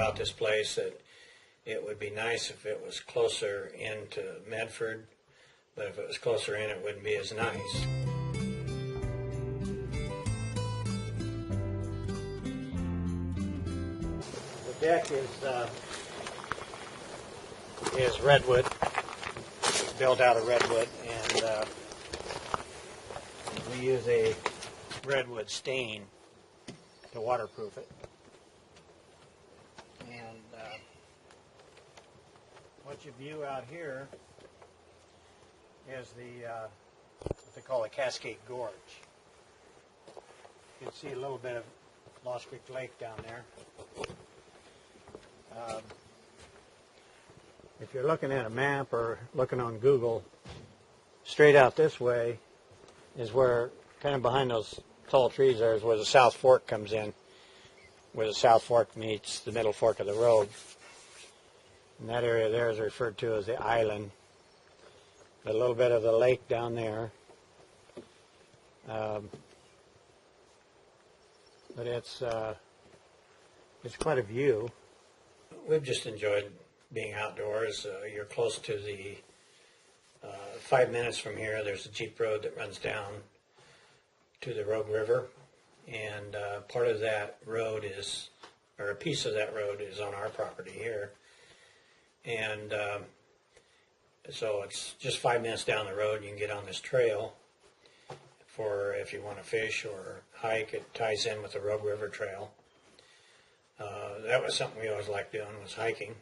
about this place that it would be nice if it was closer into Medford, but if it was closer in, it wouldn't be as nice. The deck is redwood, built out of redwood, and we use a redwood stain to waterproof it. And what you view out here is what they call the Cascade Gorge. You can see a little bit of Lost Creek Lake down there. If you're looking at a map or looking on Google, straight out this way is where, kind of behind those tall trees there, is where the South Fork comes in, where the South Fork meets the Middle Fork of the road. And that area there is referred to as the island. A little bit of the lake down there. But it's quite a view. We've just enjoyed being outdoors. You're close to the 5 minutes from here. There's a jeep road that runs down to the Rogue River, and part of that road is, or a piece of that road is on our property here. And so it's just 5 minutes down the road. You can get on this trail for if you want to fish or hike. It ties in with the Rogue River Trail. That was something we always liked doing, was hiking.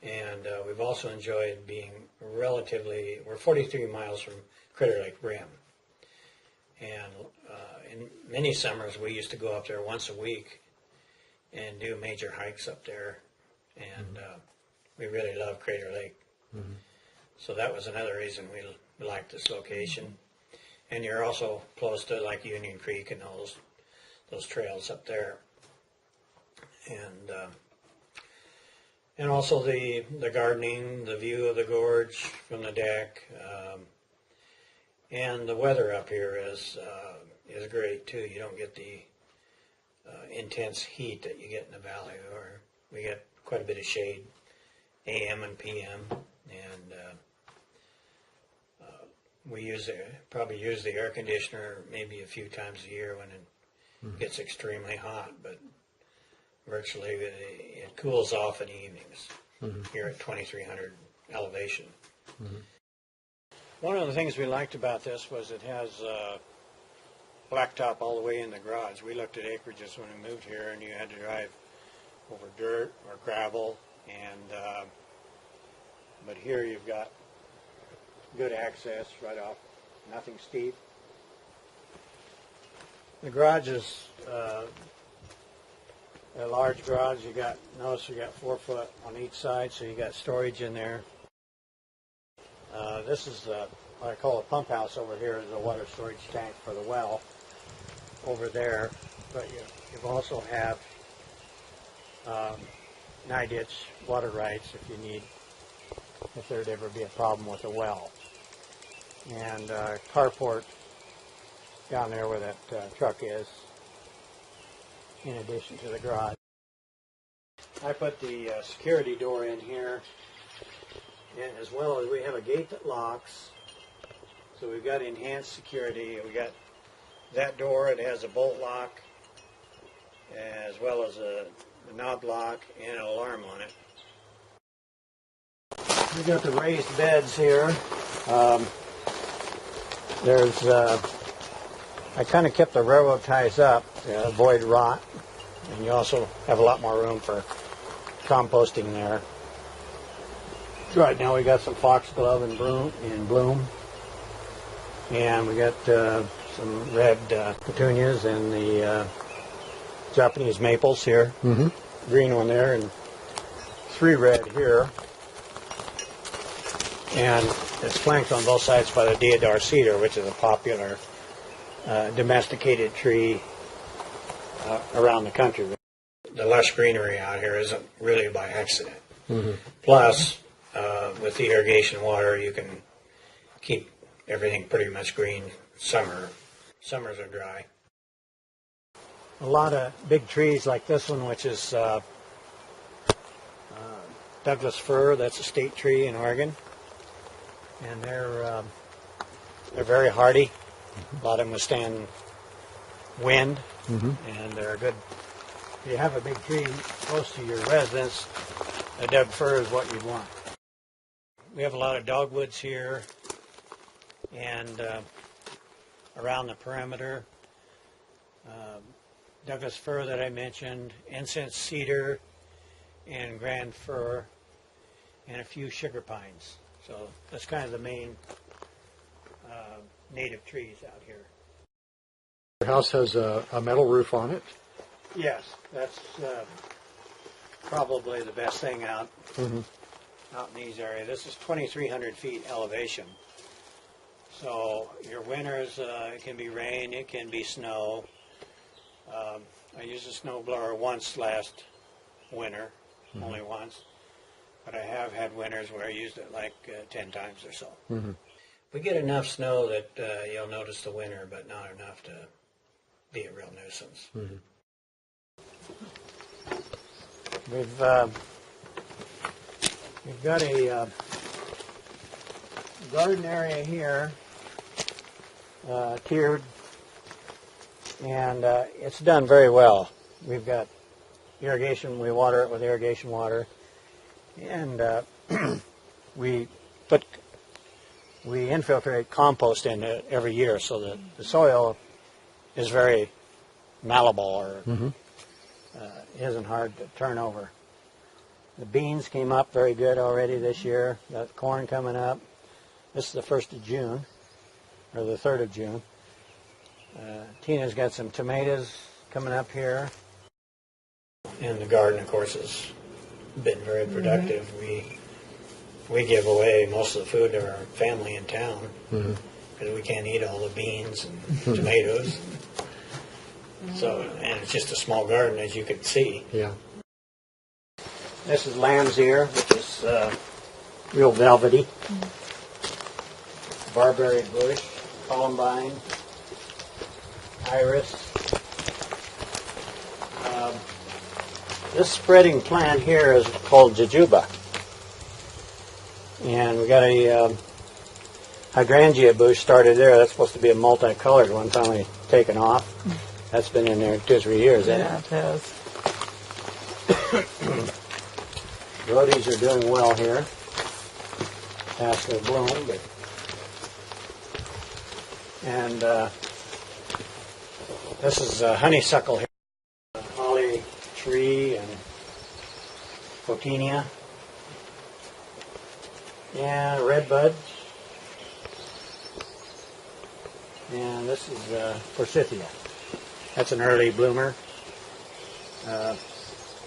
And we've also enjoyed being we're 43 miles from Crater Lake Rim. And in many summers, we used to go up there once a week and do major hikes up there. And we really love Crater Lake. Mm-hmm. So that was another reason we liked this location. And you're also close to like Union Creek and those trails up there. And also the gardening, the view of the gorge from the deck, and the weather up here is great too. You don't get the intense heat that you get in the valley, or we get quite a bit of shade, AM and PM, and we probably use the air conditioner maybe a few times a year when it gets extremely hot, but virtually it cools off in the evenings here at 2,300 elevation. Mm-hmm. One of the things we liked about this was it has blacktop all the way in the garage. We looked at acreages when we moved here, and you had to drive over dirt or gravel, and but here you've got good access right off, nothing steep. The garage is a large garage. Notice you got 4 foot on each side, so you got storage in there. This is what I call a pump house over here, is a water storage tank for the well over there. But you also have 9-inch water rights if there'd ever be a problem with the well. And carport down there where that truck is, in addition to the garage. I put the security door in here, and as well as we have a gate that locks, so we've got enhanced security. We got that door, it has a bolt lock, as well as a knob lock and an alarm on it. We've got the raised beds here. I kind of kept the railroad ties up to avoid rot, and you also have a lot more room for composting there. Right now we got some foxglove in bloom, and we got some red petunias and the Japanese maples here. Mm-hmm. Green one there and 3 red here, and it's flanked on both sides by the deodar cedar, which is a popular domesticated tree around the country. The lush greenery out here isn't really by accident. Mm-hmm. Plus, with the irrigation water, you can keep everything pretty much green. Summers are dry. A lot of big trees like this one, which is Douglas fir. That's a state tree in Oregon, and they're very hardy. A lot of them withstand wind, and they're good. If you have a big tree close to your residence, a Doug fir is what you'd want. We have a lot of dogwoods here, and around the perimeter. Douglas fir that I mentioned, incense cedar, and grand fir, and a few sugar pines. So that's kind of the main native trees out here. Your house has a metal roof on it? Yes, that's probably the best thing out in these areas. This is 2,300 feet elevation. So your winters, it can be rain, it can be snow. I used a snow blower once last winter, only once, but I have had winters where I used it like 10 times or so. We get enough snow that you'll notice the winter, but not enough to be a real nuisance. We've got a garden area here, tiered, and it's done very well. We've got irrigation. We water it with irrigation water, and we infiltrate compost in it every year, so that the soil is very malleable, or isn't hard to turn over. The beans came up very good already this year. Got corn coming up. This is the 1st of June, or the 3rd of June. Tina's got some tomatoes coming up here. And the garden, of course, has been very productive. We give away most of the food to our family in town because we can't eat all the beans and tomatoes. So, and it's just a small garden, as you can see. Yeah. This is lamb's ear, which is real velvety. Barberry bush, columbine, iris. This spreading plant here is called jujuba. And we got a hydrangea bush started there. That's supposed to be a multicolored one, finally taken off. That's been in there 2 or 3 years, isn't Yeah, it has. Rhodies are doing well here. Past their bloom, but and this is honeysuckle here, holly tree, and photinia, and redbud, and this is forsythia. That's an early bloomer.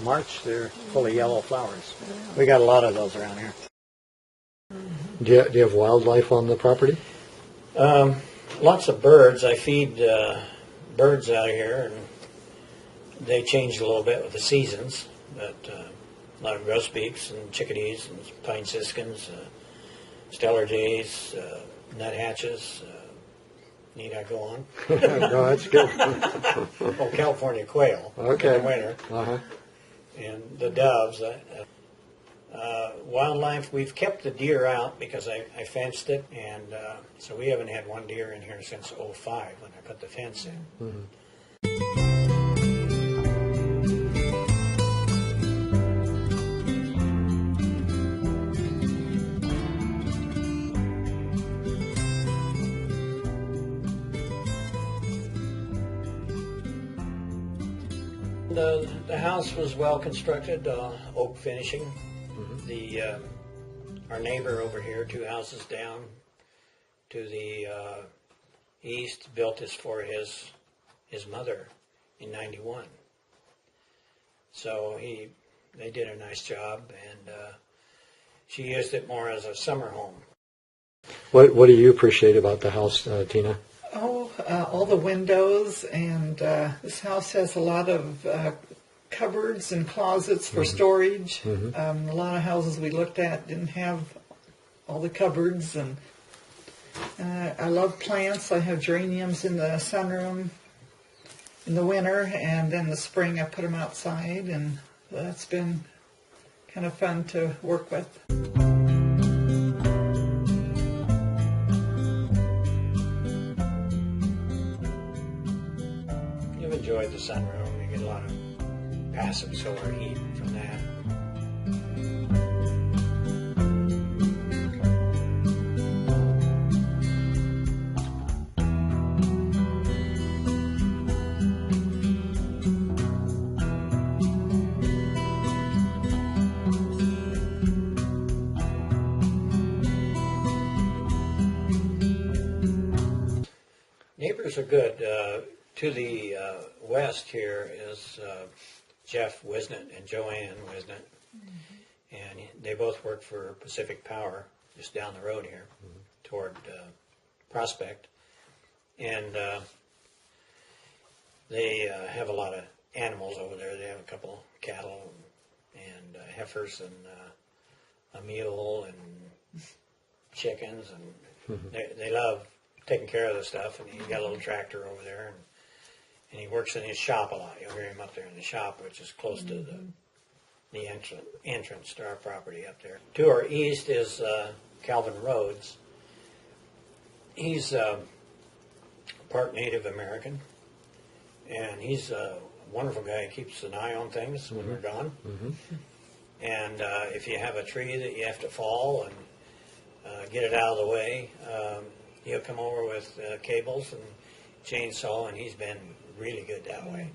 March, they're full of yellow flowers. We got a lot of those around here. Do you have wildlife on the property? Lots of birds. I feed birds out here, and they change a little bit with the seasons. But a lot of grosbeaks and chickadees and pine siskins, stellar jays, nuthatches. Need I go on? No, that's good. Oh, California quail in the winter. And the doves. Wildlife, we've kept the deer out because I fenced it, and so we haven't had one deer in here since '05 when I put the fence in. The house was well constructed, oak finishing. Our neighbor over here, 2 houses down to the east, built this for his mother in '91. So they did a nice job, and she used it more as a summer home. What do you appreciate about the house, Tina? Oh, all the windows, and this house has a lot of cupboards and closets for storage. A lot of houses we looked at didn't have all the cupboards, and I love plants. I have geraniums in the sunroom in the winter, and in the spring I put them outside, and that's been kind of fun to work with. You've enjoyed the sunroom. You get a lot of passive solar heat from that. Neighbors are good. To the west here is Jeff Wisnett and Joanne Wisnett, and they both work for Pacific Power just down the road here toward Prospect, and they have a lot of animals over there. They have a couple cattle and heifers and a mule and chickens, and they love taking care of the stuff. And he's got a little tractor over there, and he works in his shop a lot. You'll hear him up there in the shop, which is close to the entrance to our property up there. To our east is Calvin Rhodes. He's part Native American, and he's a wonderful guy. He keeps an eye on things when we're gone. And if you have a tree that you have to fall and get it out of the way, he'll come over with cables and chainsaw, and he's been really good that way.